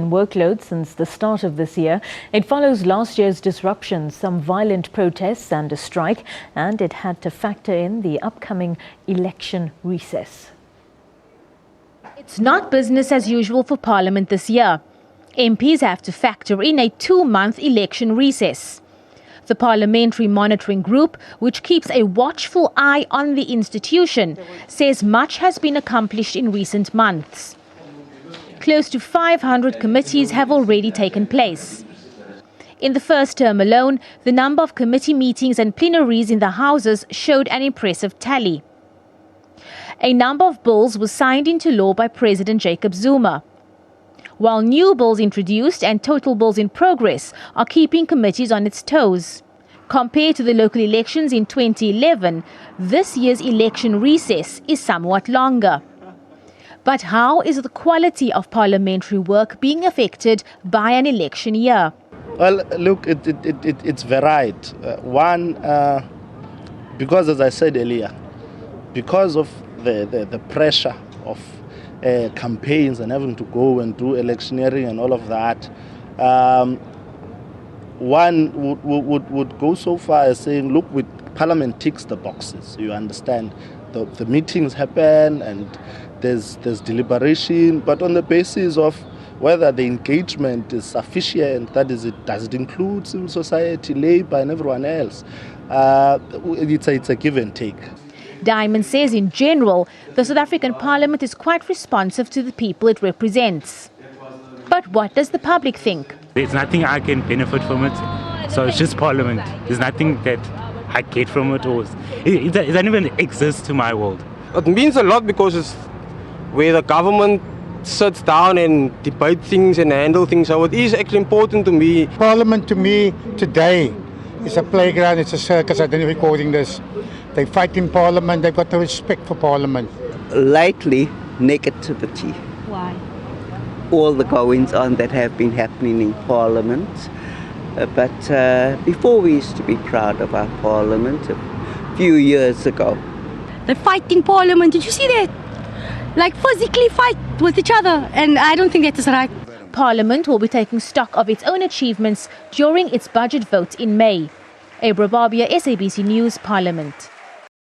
election workload since the start of this year. It follows last year's disruptions, some violent protests and a strike, and it had to factor in the upcoming election recess. It's not business as usual for Parliament this year. MPs have to factor in a 2-month election recess. The Parliamentary Monitoring Group, which keeps a watchful eye on the institution, says much has been accomplished in recent months. Close to 500 committees have already taken place. In the first term alone, the number of committee meetings and plenaries in the Houses showed an impressive tally. A number of bills were signed into law by President Jacob Zuma, while new bills introduced and total bills in progress are keeping committees on its toes. Compared to the local elections in 2011, this year's election recess is somewhat longer. But how is the quality of parliamentary work being affected by an election year? Well, look, it's varied. Because as I said earlier, because of the pressure of campaigns and having to go and do electioneering and all of that, one would go so far as saying, look, Parliament ticks the boxes. You understand, the meetings happen and there's deliberation, but on the basis of whether the engagement is sufficient, that is, does it include civil society, labour and everyone else, it's a give and take. Diamond says in general, the South African Parliament is quite responsive to the people it represents. But what does the public think? There's nothing I can benefit from it, so it's just Parliament. There's nothing that I get from it, or it doesn't even exist to my world. It means a lot because it's where the government sits down and debate things and handle things, so it is actually important to me. Parliament to me today is a playground, it's a circus. I don't know recording this. They fight in Parliament, they've got no respect for Parliament. Lately, negativity. Why? All the goings on that have been happening in Parliament. But before we used to be proud of our Parliament a few years ago. They fight in Parliament, did you see that? Like physically fight with each other, and I don't think that is right. Parliament will be taking stock of its own achievements during its budget vote in May. Abra Barbia, SABC News, Parliament.